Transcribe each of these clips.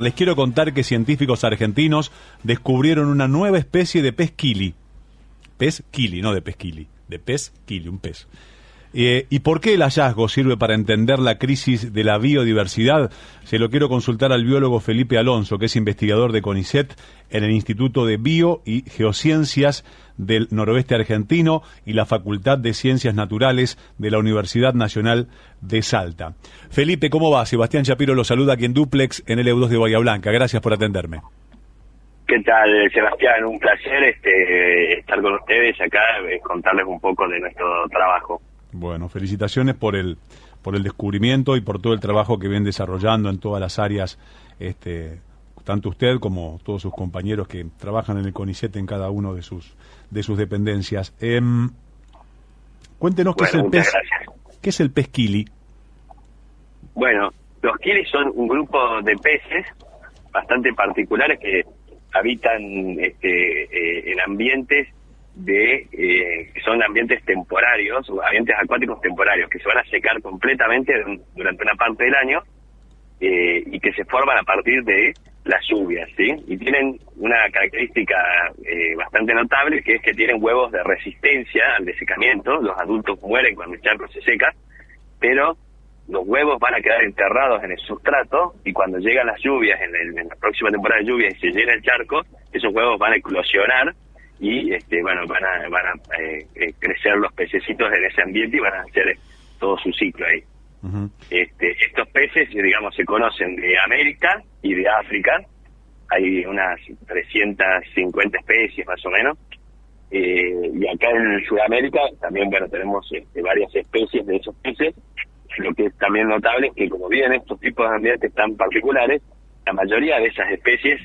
Les quiero contar que científicos argentinos descubrieron una nueva especie de pez kili. Pez kili, no de pez kili, de pez kili, un pez. ¿Y por qué el hallazgo sirve para entender la crisis de la biodiversidad? Se lo quiero consultar al biólogo Felipe Alonso, que es investigador de CONICET en el Instituto de Bio y Geociencias del Noroeste Argentino y la Facultad de Ciencias Naturales de la Universidad Nacional de Salta. Felipe, ¿cómo va? Sebastián Shapiro lo saluda aquí en Duplex en LU2 de Bahía Blanca. Gracias por atenderme. ¿Qué tal, Sebastián? Un placer estar con ustedes acá, contarles un poco de nuestro trabajo. Bueno, felicitaciones por el descubrimiento y por todo el trabajo que vienen desarrollando en todas las áreas, tanto usted como todos sus compañeros que trabajan en el CONICET en cada uno de sus dependencias. Cuéntenos qué es el pez. Gracias. ¿Qué es el pez kili? Bueno, los kilis son un grupo de peces bastante particulares que habitan en ambientes que son ambientes temporarios, ambientes acuáticos temporarios, que se van a secar completamente durante una parte del año y que se forman a partir de las lluvias, ¿sí? Y tienen una característica bastante notable, que es que tienen huevos de resistencia al desecamiento. Los adultos mueren cuando el charco se seca, pero los huevos van a quedar enterrados en el sustrato, y cuando llegan las lluvias, en la próxima temporada de lluvias, y se llena el charco, esos huevos van a eclosionar y van a crecer los pececitos en ese ambiente y van a hacer todo su ciclo ahí. Uh-huh. Estos peces, digamos, se conocen de América y de África. Hay unas 350 especies más o menos, y acá en Sudamérica también, tenemos varias especies de esos peces. Lo que es también notable es que, como viven estos tipos de ambientes tan particulares, la mayoría de esas especies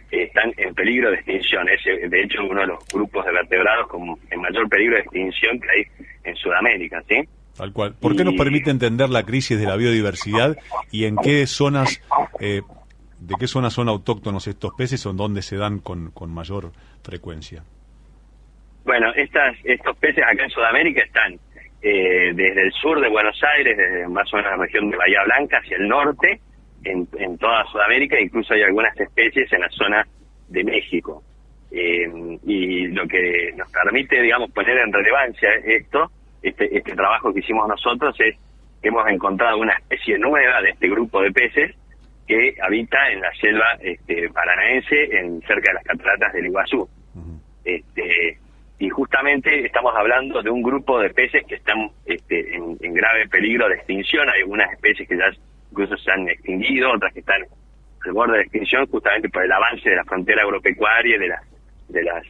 están en peligro de extinción. Es, de hecho, uno de los grupos de vertebrados en mayor peligro de extinción que hay en Sudamérica, ¿sí? Tal cual. ¿Por qué nos permite entender la crisis de la biodiversidad y en qué zonas, de qué zonas son autóctonos estos peces o en dónde se dan con mayor frecuencia? Bueno, estos peces acá en Sudamérica están desde el sur de Buenos Aires, desde más o menos la región de Bahía Blanca hacia el norte, en toda Sudamérica. Incluso hay algunas especies en la zona de México. Y lo que nos permite, digamos, poner en relevancia este trabajo que hicimos nosotros es que hemos encontrado una especie nueva de este grupo de peces que habita en la selva paranaense, cerca de las cataratas del Iguazú. Uh-huh. Y justamente estamos hablando de un grupo de peces que están en grave peligro de extinción. Hay algunas especies que ya incluso se han extinguido, otras que están al borde de extinción justamente por el avance de la frontera agropecuaria y de las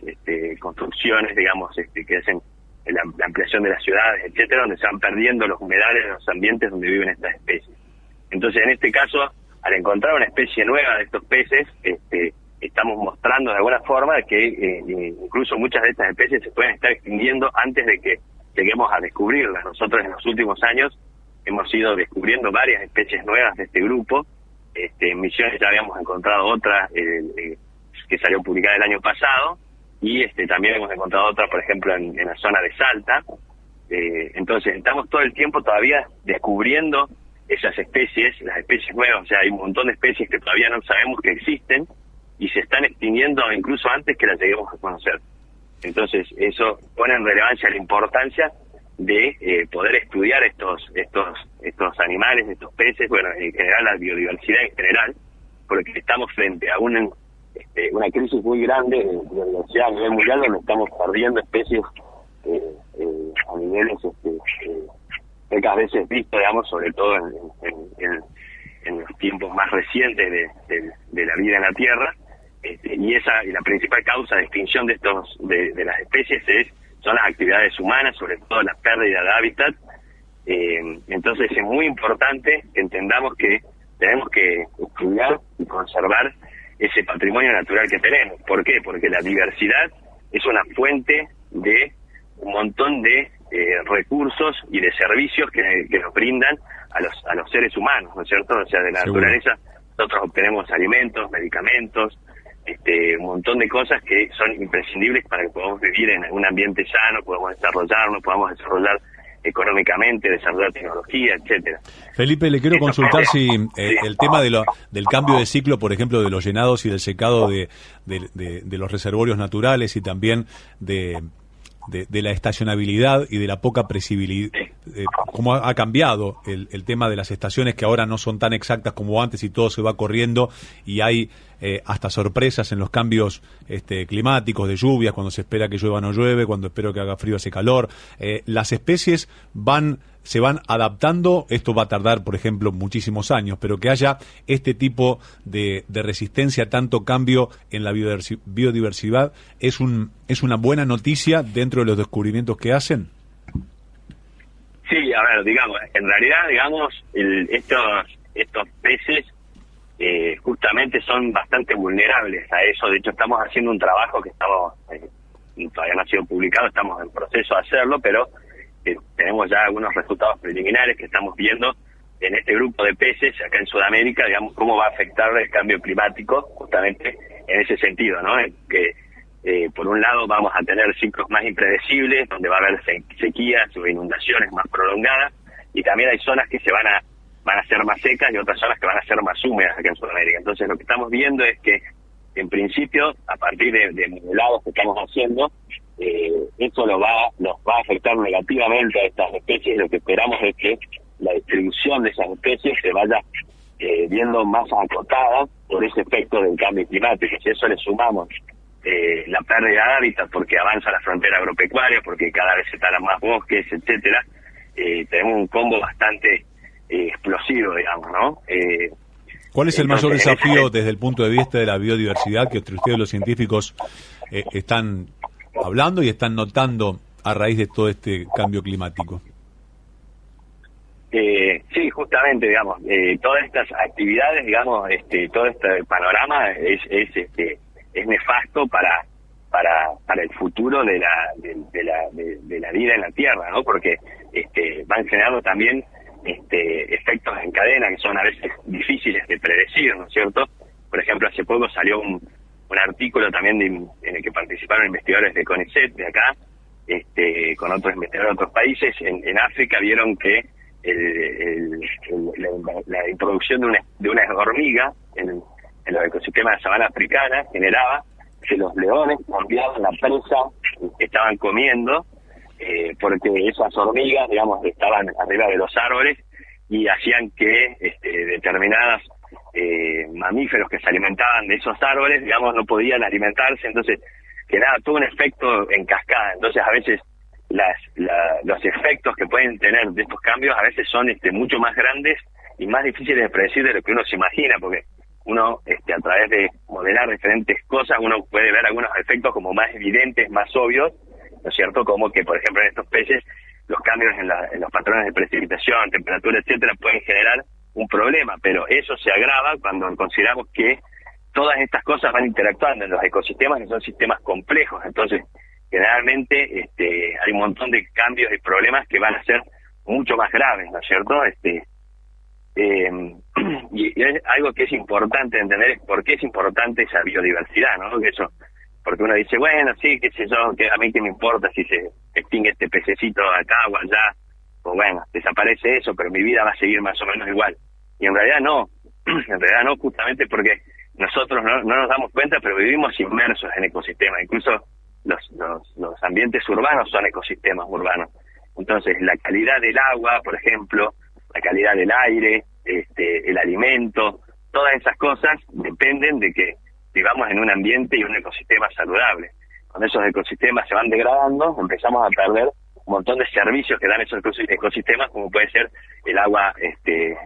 construcciones, digamos, que hacen la ampliación de las ciudades, etcétera, donde se van perdiendo los humedales de los ambientes donde viven estas especies. Entonces, en este caso, al encontrar una especie nueva de estos peces, estamos mostrando de alguna forma que incluso muchas de estas especies se pueden estar extinguiendo antes de que lleguemos a descubrirlas. Nosotros en los últimos años hemos ido descubriendo varias especies nuevas de este grupo. En Misiones ya habíamos encontrado otra que salió publicada el año pasado, y también hemos encontrado otra, por ejemplo, en la zona de Salta. Entonces estamos todo el tiempo todavía descubriendo esas especies, las especies nuevas. O sea, hay un montón de especies que todavía no sabemos que existen y se están extinguiendo incluso antes que las lleguemos a conocer. Entonces eso pone en relevancia la importancia de poder estudiar estos animales, estos peces, en general la biodiversidad en general, porque estamos frente a una crisis muy grande de biodiversidad a nivel mundial, donde estamos perdiendo especies a niveles pocas veces vistos, digamos, sobre todo en los tiempos más recientes de la vida en la Tierra. Y la principal causa de extinción de las especies son las actividades humanas, sobre todo la pérdida de hábitat. Entonces es muy importante que entendamos que tenemos que estudiar y conservar ese patrimonio natural que tenemos. ¿Por qué? Porque la diversidad es una fuente de un montón de recursos y de servicios que nos brindan a los seres humanos, ¿no es cierto? O sea, de la naturaleza nosotros obtenemos alimentos, medicamentos, un montón de cosas que son imprescindibles para que podamos vivir en un ambiente sano, podamos desarrollar económicamente, desarrollar tecnología, etcétera. Felipe, le quiero consultar si el tema del cambio de ciclo, por ejemplo, de los llenados y del secado de los reservorios naturales y también de la estacionabilidad y de la poca previsibilidad, cómo ha cambiado el tema de las estaciones, que ahora no son tan exactas como antes y todo se va corriendo y hay hasta sorpresas en los cambios climáticos, de lluvias, cuando se espera que llueva no llueve, cuando espero que haga frío hace calor. Las especies se van adaptando. Esto va a tardar, por ejemplo, muchísimos años, pero que haya este tipo de resistencia a tanto cambio en la biodiversidad es una buena noticia dentro de los descubrimientos que hacen. Sí, a ver, digamos, en realidad, digamos, estos peces justamente son bastante vulnerables a eso. De hecho, estamos haciendo un trabajo que todavía no ha sido publicado, estamos en proceso de hacerlo, pero tenemos ya algunos resultados preliminares que estamos viendo en este grupo de peces acá en Sudamérica, digamos, cómo va a afectar el cambio climático, justamente en ese sentido, ¿no? Que por un lado vamos a tener ciclos más impredecibles, donde va a haber sequías o inundaciones más prolongadas, y también hay zonas que van a ser más secas y otras zonas que van a ser más húmedas acá en Sudamérica. Entonces lo que estamos viendo es que, en principio, a partir de modelados que estamos haciendo, eso nos va a afectar negativamente a estas especies. Lo que esperamos es que la distribución de esas especies se vaya viendo más acotada por ese efecto del cambio climático. Si eso le sumamos la pérdida de hábitat, porque avanza la frontera agropecuaria, porque cada vez se talan más bosques, etcétera, tenemos un combo bastante explosivo, digamos, ¿no? ¿Cuál es el mayor desafío desde el punto de vista de la biodiversidad que ustedes los científicos están hablando y están notando a raíz de todo este cambio climático? Sí, justamente, digamos, todas estas actividades, digamos, todo este panorama es nefasto para el futuro de la vida en la Tierra, ¿no? Porque van generando también efectos en cadena que son a veces difíciles de predecir, ¿no es cierto? Por ejemplo, hace poco salió un artículo también en el que participaron investigadores de CONICET de acá, con otros investigadores de otros países. En África vieron que la introducción de una hormiga en los ecosistemas de la sabana africana generaba que los leones cambiaban la presa que estaban comiendo, porque esas hormigas, digamos, estaban arriba de los árboles y hacían que determinadas mamíferos que se alimentaban de esos árboles, digamos, no podían alimentarse. Entonces quedaba todo un efecto en cascada. Entonces a veces los efectos que pueden tener de estos cambios a veces son mucho más grandes y más difíciles de predecir de lo que uno se imagina, porque uno a través de modelar diferentes cosas uno puede ver algunos efectos como más evidentes, más obvios, ¿no es cierto? Como que, por ejemplo, en estos peces los cambios en los patrones de precipitación, temperatura, etcétera, pueden generar un problema, pero eso se agrava cuando consideramos que todas estas cosas van interactuando en los ecosistemas, que son sistemas complejos. Entonces generalmente hay un montón de cambios y problemas que van a ser mucho más graves, ¿no es cierto? Y es algo que es importante entender, es por qué es importante esa biodiversidad, ¿no? Que eso, porque uno dice, bueno, sí, qué sé yo, que a mí qué me importa si se extingue este pececito acá o allá, o bueno, desaparece eso, pero mi vida va a seguir más o menos igual. Y en realidad no, justamente porque nosotros no nos damos cuenta, pero vivimos inmersos en ecosistemas. Incluso los ambientes urbanos son ecosistemas urbanos. Entonces, la calidad del agua, por ejemplo, la calidad del aire, el alimento, todas esas cosas dependen de que vivamos en un ambiente y un ecosistema saludable. Cuando esos ecosistemas se van degradando, empezamos a perder un montón de servicios que dan esos ecosistemas, como puede ser el agua,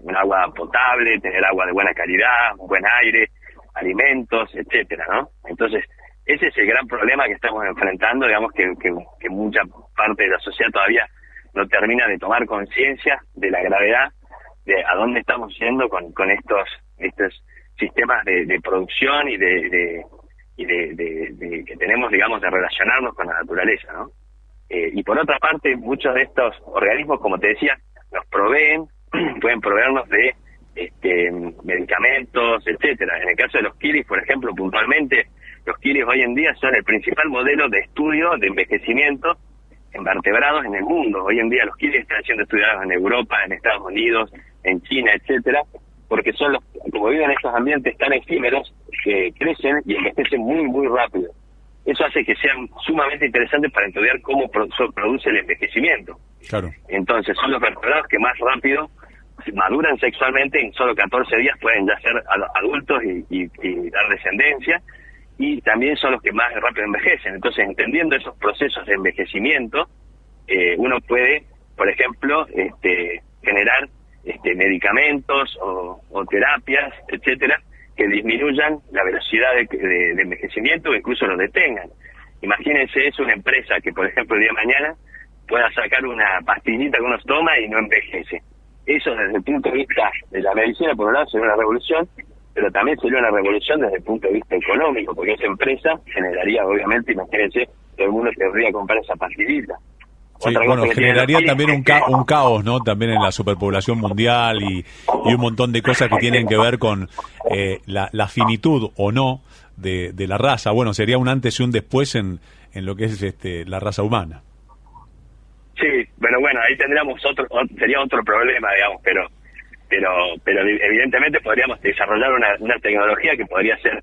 un agua potable, tener agua de buena calidad, un buen aire, alimentos, etcétera, ¿no? Entonces, ese es el gran problema que estamos enfrentando, digamos, que mucha parte de la sociedad todavía no termina de tomar conciencia de la gravedad de a dónde estamos yendo con estos sistemas de producción y de que tenemos, digamos, de relacionarnos con la naturaleza, ¿no? Y por otra parte, muchos de estos organismos, como te decía, nos pueden proveernos de medicamentos, etcétera. En el caso de los kilis, por ejemplo, puntualmente, los kilis hoy en día son el principal modelo de estudio de envejecimiento en vertebrados en el mundo. Hoy en día los kilis están siendo estudiados en Europa, en Estados Unidos, en China, etcétera, porque son los, como viven en estos ambientes tan efímeros, que crecen y envejecen muy, muy rápido. Eso hace que sean sumamente interesantes para estudiar cómo produce el envejecimiento. Claro. Entonces son los vertebrados que más rápido maduran sexualmente, en solo 14 días pueden ya ser adultos y dar descendencia, y también son los que más rápido envejecen. Entonces, entendiendo esos procesos de envejecimiento, uno puede, por ejemplo, generar medicamentos o terapias, etcétera, que disminuyan la velocidad de envejecimiento o incluso lo detengan. Imagínense, es una empresa que, por ejemplo, el día de mañana pueda sacar una pastillita que uno toma y no envejece. Eso, desde el punto de vista de la medicina, por un lado, sería una revolución, pero también sería una revolución desde el punto de vista económico, porque esa empresa generaría, obviamente, imagínense, todo el mundo querría comprar esa pastillita. Sí, bueno, generaría también un caos, ¿no? También en la superpoblación mundial y un montón de cosas que tienen que ver con la finitud o no de la raza. Bueno, sería un antes y un después en lo que es la raza humana. Sí, pero bueno, ahí tendríamos sería otro problema, digamos, pero evidentemente podríamos desarrollar una tecnología que podría ser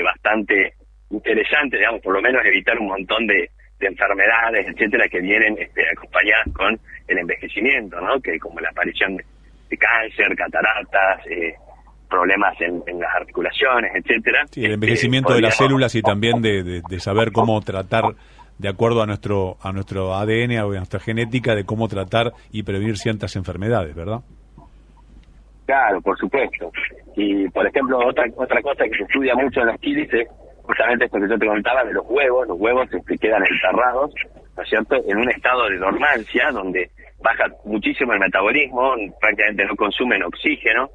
bastante interesante, digamos, por lo menos evitar un montón de enfermedades, etcétera, que vienen acompañadas con el envejecimiento, ¿no? Que como la aparición de cáncer, cataratas, problemas en las articulaciones, etcétera. Sí, el envejecimiento de las células y también de saber cómo tratar, de acuerdo a nuestro ADN o a nuestra genética, de cómo tratar y prevenir ciertas enfermedades, ¿verdad? Claro, por supuesto. Y, por ejemplo, otra cosa que se estudia mucho en los kilis es justamente esto que yo te comentaba de los huevos. Los huevos quedan enterrados, ¿no es cierto?, en un estado de dormancia, donde baja muchísimo el metabolismo, prácticamente no consumen oxígeno,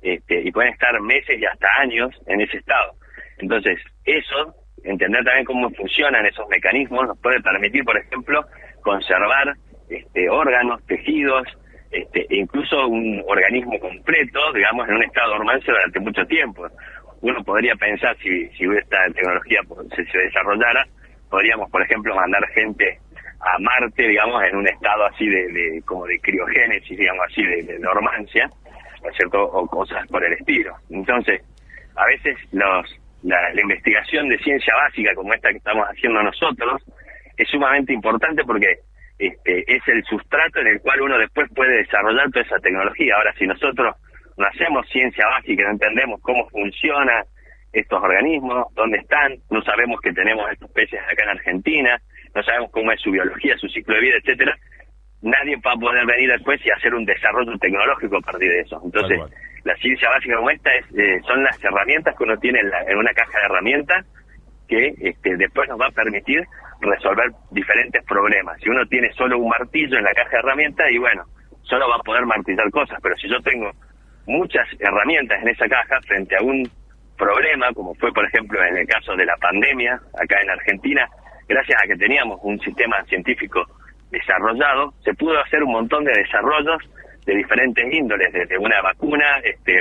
y pueden estar meses y hasta años en ese estado. Entonces, eso, entender también cómo funcionan esos mecanismos, nos puede permitir, por ejemplo, conservar órganos, tejidos, e incluso un organismo completo, digamos, en un estado de dormancia durante mucho tiempo. Uno podría pensar, si esta tecnología se desarrollara, podríamos, por ejemplo, mandar gente a Marte, digamos, en un estado así como de criogénesis, digamos así, de dormancia, ¿no es cierto?, o cosas por el estilo. Entonces, a veces la investigación de ciencia básica, como esta que estamos haciendo nosotros, es sumamente importante porque es el sustrato en el cual uno después puede desarrollar toda esa tecnología. Ahora, si nosotros no hacemos ciencia básica, no entendemos cómo funcionan estos organismos, dónde están, no sabemos que tenemos estos peces acá en Argentina, no sabemos cómo es su biología, su ciclo de vida, etcétera, nadie va a poder venir después y hacer un desarrollo tecnológico a partir de eso. Entonces, la ciencia básica como esta son las herramientas que uno tiene en una caja de herramientas que después nos va a permitir resolver diferentes problemas. Si uno tiene solo un martillo en la caja de herramientas, y bueno, solo va a poder martillar cosas, pero si yo tengo muchas herramientas en esa caja frente a un problema, como fue, por ejemplo, en el caso de la pandemia acá en Argentina, gracias a que teníamos un sistema científico desarrollado, se pudo hacer un montón de desarrollos de diferentes índoles, desde una vacuna,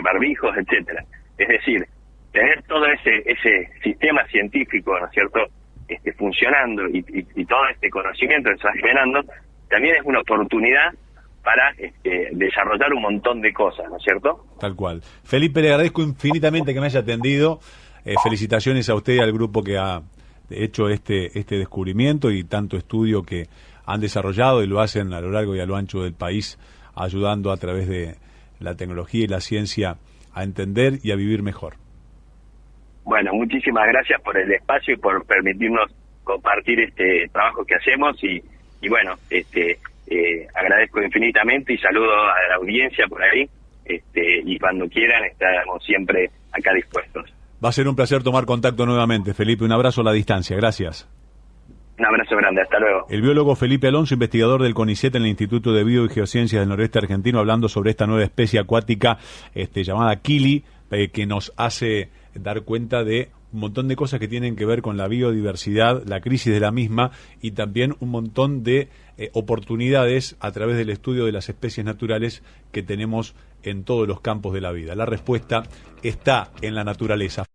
barbijos, etcétera. Es decir, tener todo ese sistema científico, ¿no es cierto?, funcionando y todo este conocimiento que se va generando, también es una oportunidad para desarrollar un montón de cosas, ¿no es cierto? Tal cual. Felipe, le agradezco infinitamente que me haya atendido. Felicitaciones a usted y al grupo que ha hecho este descubrimiento y tanto estudio que han desarrollado y lo hacen a lo largo y a lo ancho del país, ayudando a través de la tecnología y la ciencia a entender y a vivir mejor. Bueno, muchísimas gracias por el espacio y por permitirnos compartir este trabajo que hacemos y bueno, agradezco infinitamente y saludo a la audiencia por ahí, y cuando quieran estamos siempre acá dispuestos. Va a ser un placer tomar contacto nuevamente, Felipe. Un abrazo a la distancia. Gracias. Un abrazo grande, hasta luego. El biólogo Felipe Alonso, investigador del CONICET en el Instituto de Bio y Geociencias del Noroeste Argentino, hablando sobre esta nueva especie acuática llamada kili, que nos hace dar cuenta de un montón de cosas que tienen que ver con la biodiversidad, la crisis de la misma y también un montón de oportunidades a través del estudio de las especies naturales que tenemos en todos los campos de la vida. La respuesta está en la naturaleza.